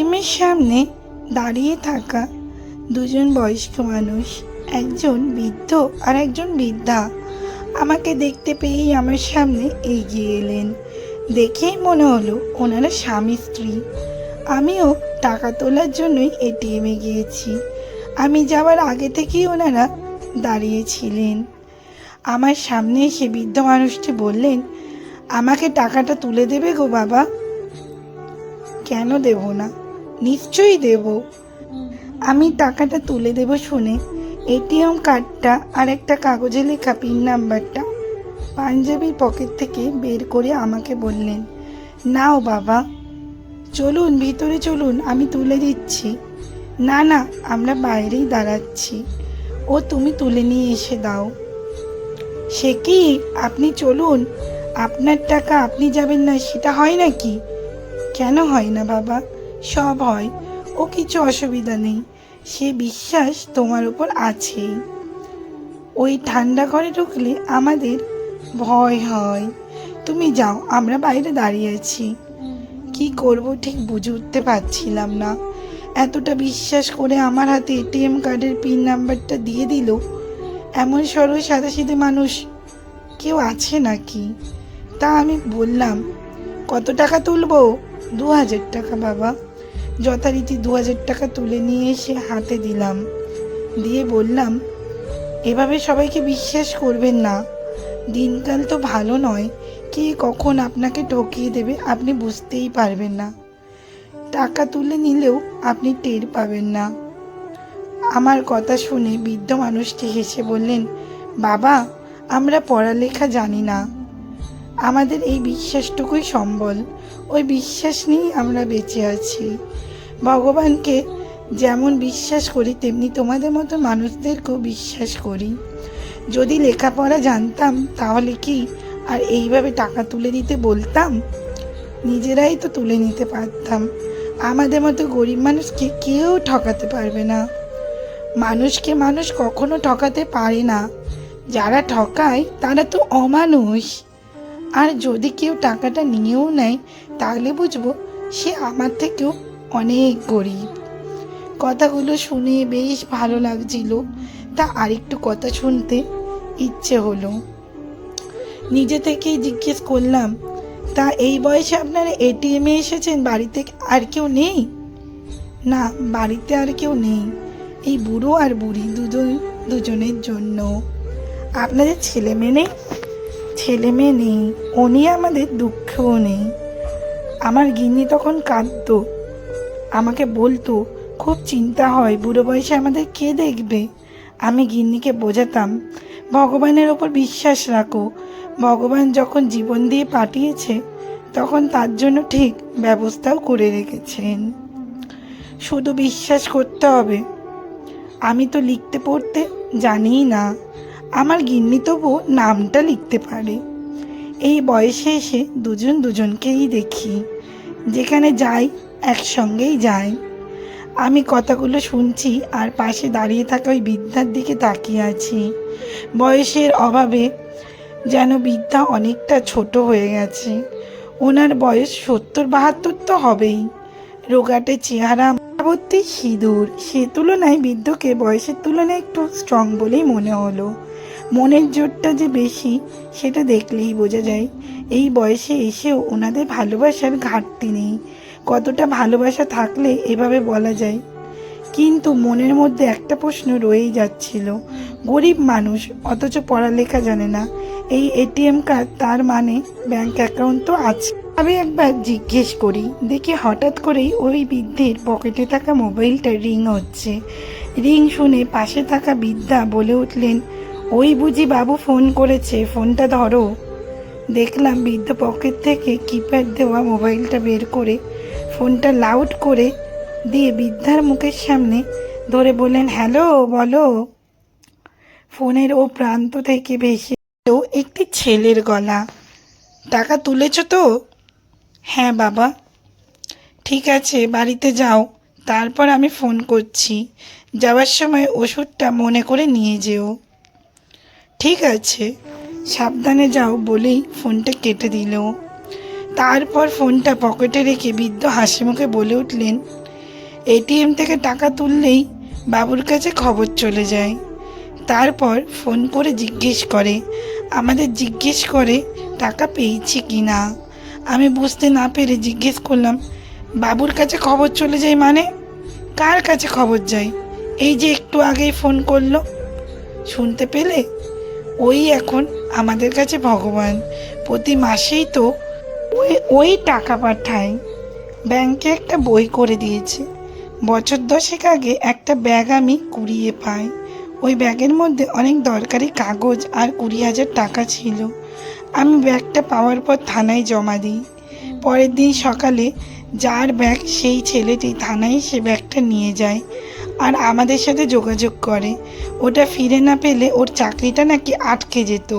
এটিএমের সামনে দাঁড়িয়ে থাকা দুজন বয়স্ক মানুষ, একজন বৃদ্ধ আর একজন বৃদ্ধা, আমাকে দেখতে পেয়েই আমার সামনে এগিয়ে এলেন। দেখেই মনে হলো ওনারা স্বামী স্ত্রী। আমিও টাকা তোলার জন্যই এটিএমে গিয়েছি। আমি যাওয়ার আগে থেকেই ওনারা দাঁড়িয়েছিলেন। আমার সামনে এসে বৃদ্ধ মানুষটি বললেন, আমাকে টাকাটা তুলে দেবে গো বাবা। কেন দেব না, নিশ্চয়ই দেব। আমি টাকাটা তুলে দেব শুনে এটিএম কার্ডটা আর একটা কাগজে লেখা পিন নাম্বারটা পাঞ্জাবির পকেট থেকে বের করে আমাকে বললেন, নাও বাবা, চলুন ভিতরে চলুন, আমি তুলে দিচ্ছি। না না, আমরা বাইরেই দাঁড়াচ্ছি, ও তুমি তুলে নিয়ে এসে দাও। সে কি, আপনি চলুন, আপনার টাকা আপনি যাবেন না সেটা হয় নাকি? কেন হয় না বাবা, সব হয়, ও কিছু অসুবিধা নেই, সে বিশ্বাস তোমার উপর আছেই। ওই ঠান্ডা ঘরে ঢুকলে আমাদের ভয় হয়। তুমি যাও, আমরা বাইরে দাঁড়িয়ে আছি। কি করব ঠিক বুঝে উঠতে পারছিলাম না। এতটা বিশ্বাস করে আমার হাতে এটিএম কার্ডের পিন নাম্বারটা দিয়ে দিল এমন সরল সাদাসিধে মানুষ কেউ আছে নাকি? তা আমি বললাম, কত টাকা তুলবো? 2000 টাকা বাবা। যথারীতি 2000 টাকা তুলে নিয়ে এসে হাতে দিলাম, দিয়ে বললাম, এভাবে সবাইকে বিশ্বাস করবেন না, দিনকাল তো ভালো নয়, কে কখন আপনাকে ঠকিয়ে দেবে আপনি বুঝতেই পারবেন না, টাকা তুলে নিলেও আপনি টের পাবেন না। আমার কথা শুনে বৃদ্ধ মানুষটি হেসে বললেন, বাবা, আমরা পড়ালেখা জানি না, আমাদের এই বিশ্বাসটুকুই সম্বল, ওই বিশ্বাস নিয়েই আমরা বেঁচে আছি। ভগবানকে যেমন বিশ্বাস করি তেমনি তোমাদের মতো মানুষদেরকেও বিশ্বাস করি। যদি লেখাপড়া জানতাম তাহলে কি আর এইভাবে টাকা তুলে দিতে বলতাম? নিজেরাই তো তুলে নিতে পারতাম। আমাদের মতো গরিব মানুষকে কেউ ঠকাতে পারবে না। মানুষকে মানুষ কখনো ঠকাতে পারে না, যারা ঠকায় তারা তো অমানুষ। আর যদি কেউ টাকাটা নিয়েও নেয় তাহলে বুঝবো সে আমার থেকেও অনেক গরিব। কথাগুলো শুনে বেশ ভালো লাগছিল, তা আরেকটু কথা শুনতে ইচ্ছে হলো। নিজে থেকেই জিজ্ঞেস করলাম, তা এই বয়সে আপনারা এটিএমে এসেছেন, বাড়িতে আর কেউ নেই? না, বাড়িতে আর কেউ নেই, এই বুড়ো আর বুড়ি দুজনের জন্য। আপনাদের ছেলে মেয়ে নেই? ছেলে মেয়ে নেই, ও নিয়ে আমাদের দুঃখও নেই। আমার গিন্নি তখন কাঁদতো, আমাকে বলতো খুব চিন্তা হয়, বুড়ো বয়সে আমাদের কে দেখবে। আমি গিন্নিকে বোঝাতাম, ভগবানের ওপর বিশ্বাস রাখো, ভগবান যখন জীবন দিয়ে পাঠিয়েছে তখন তার জন্য ঠিক ব্যবস্থাও করে রেখেছেন, শুধু বিশ্বাস করতে হবে। আমি তো লিখতে পড়তে জানিই না, আমার গিন্নি তবু নামটা লিখতে পারে। এই বয়সে এসে দুজন দুজনকেই দেখি, যেখানে যাই একসঙ্গেই যাই। আমি কথাগুলো শুনছি আর পাশে দাঁড়িয়ে থাকা ওই বৃদ্ধার দিকে তাকিয়ে আছি। বয়সের অভাবে যেন বৃদ্ধা অনেকটা ছোট হয়ে গেছে। ওনার বয়স 70-72 তো হবেই। রোগাটে চেহারা, ভর্তি সিঁদুর, সে তুলনায় বৃদ্ধকে বয়সের তুলনায় একটু স্ট্রং বলেই মনে হলো। মনের জোরটা যে বেশি সেটা দেখলেই বোঝা যায়। এই বয়সে এসেও ওনাদের ভালোবাসার ঘাটতি নেই। কতটা ভালোবাসা থাকলে এভাবে বলা যায়। কিন্তু মনের মধ্যে একটা প্রশ্ন রয়েই যাচ্ছিল, গরিব মানুষ অথচ পড়ালেখা জানে না, এই এটিএম কার্ড তার মানে ব্যাংক অ্যাকাউন্ট তো আছে। আমি একবার জিজ্ঞেস করি, দেখি হঠাৎ করেই ওই বৃদ্ধের পকেটে থাকা মোবাইলটা রিং হচ্ছে। রিং শুনে পাশে থাকা বৃদ্ধা বলে উঠলেন, ওই বুঝি বাবু ফোন করেছে, ফোনটা ধরো। দেখলাম বৃদ্ধ পকেট থেকে কিপ্যাড দেওয়া মোবাইলটা বের করে ফোনটা লাউড করে দিয়ে বৃদ্ধার মুখের সামনে ধরে বললেন, হ্যালো বলো। ফোনের ও প্রান্ত থেকে ভেসে এলো একটি ছেলের গলা, টাকা তুলেছ তো? হ্যাঁ বাবা। ঠিক আছে, বাড়িতে যাও, তারপর আমি ফোন করছি, যাওয়ার সময় ওষুধটা মনে করে নিয়ে যেও। ঠিক আছে, সাবধানে যাও বলেই ফোনটা কেটে দিল। তারপর ফোনটা পকেটে রেখে বৃদ্ধ হাসি মুখে বলে উঠলেন, এটিএম থেকে টাকা তুললেই বাবুর কাছে খবর চলে যায়। তারপর ফোন করে জিজ্ঞেস করে টাকা পেয়েছি কি না। আমি বুঝতে না পেরে জিজ্ঞেস করলাম, বাবুর কাছে খবর চলে যায় মানে? কার কাছে খবর যায়? এই যে একটু আগেই ফোন করলো। শুনতে পেলে? ওই এখন আমাদের কাছে ভগবান। প্রতি মাসেই তো ওই টাকা পাঠায়। ব্যাংকে একটা বই করে দিয়েছে। বছর 10 আগে একটা ব্যাগ আমি কুড়িয়ে পাই। ওই ব্যাগের মধ্যে অনেক দরকারি কাগজ আর 20,000 টাকা ছিল। আমি ব্যাগটা পাওয়ার পর থানায় জমা দিই। পরের দিন সকালে যার ব্যাগ সেই ছেলেটি থানায় সে ব্যাগটা নিয়ে যায় আর আমাদের সাথে যোগাযোগ করে। ওটা ফিরে না পেলে ওর চাকরিটা নাকি আটকে যেত।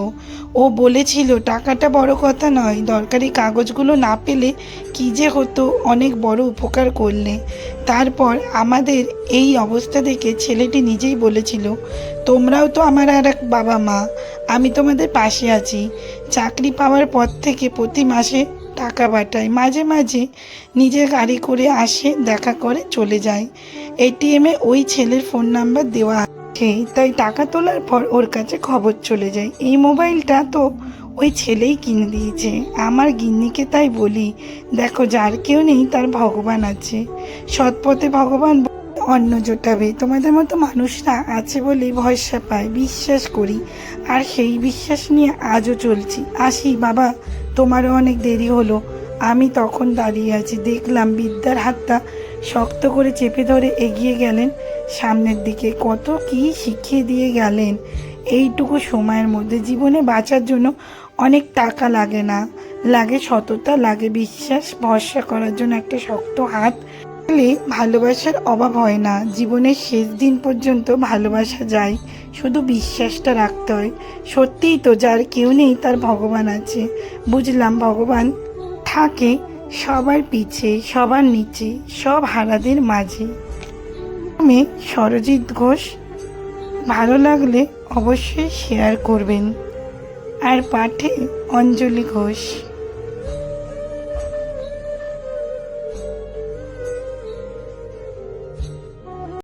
ও বলেছিল টাকাটা বড় কথা নয়, দরকারি কাগজগুলো না পেলে কী যে হতো, অনেক বড় উপকার করলে। তারপর আমাদের এই অবস্থা দেখে ছেলেটি নিজেই বলেছিল, তোমরাও তো আমার আর এক বাবা মা, আমি তোমাদের পাশে আছি। চাকরি পাওয়ার পর থেকে প্রতি মাসে টাকা পাঠায়। মাঝে মাঝে নিজের গাড়ি করে আসে, দেখা করে চলে যায়। এটিএমে ওই ছেলের ফোন নাম্বার দেওয়া আছে, তাই টাকা তোলার পর ওর কাছে খবর চলে যায়। এই মোবাইলটা তো ওই ছেলেই কিনে দিয়েছে। আমার গিন্নিকে তাই বলি, দেখো যার কেউ নেই তার ভগবান আছে। সৎ পথে ভগবান অন্ন জোটাবে। তোমাদের মতো মানুষরা আছে বলেই ভরসা পাই, বিশ্বাস করি, আর সেই বিশ্বাস নিয়ে আজও চলছি। আসি বাবা, তোমারও অনেক দেরি হলো। আমি তখন দাঁড়িয়ে আছি, দেখলাম বিদ্যার হাতটা শক্ত করে চেপে ধরে এগিয়ে গেলেন সামনের দিকে। কত কি শিখিয়ে দিয়ে গেলেন এইটুকু সময়ের মধ্যে। জীবনে বাঁচার জন্য অনেক টাকা লাগে না, লাগে সততা, লাগে বিশ্বাস। ভরসা করার জন্য একটা শক্ত হাত পেলে ভালোবাসার অভাব হয় না। জীবনের শেষ দিন পর্যন্ত ভালোবাসা যায়, শুধু বিশ্বাসটা রাখতে হয়। সত্যিই তো, যার কেউ নেই তার ভগবান আছে। বুঝলাম ভগবান থাকে সবার পিছে, সবার নিচে, সব হারাদের মাঝে। আমি সরজিৎ ঘোষ। ভালো লাগলে অবশ্যই শেয়ার করবেন। আর পাঠে অঞ্জলি ঘোষ।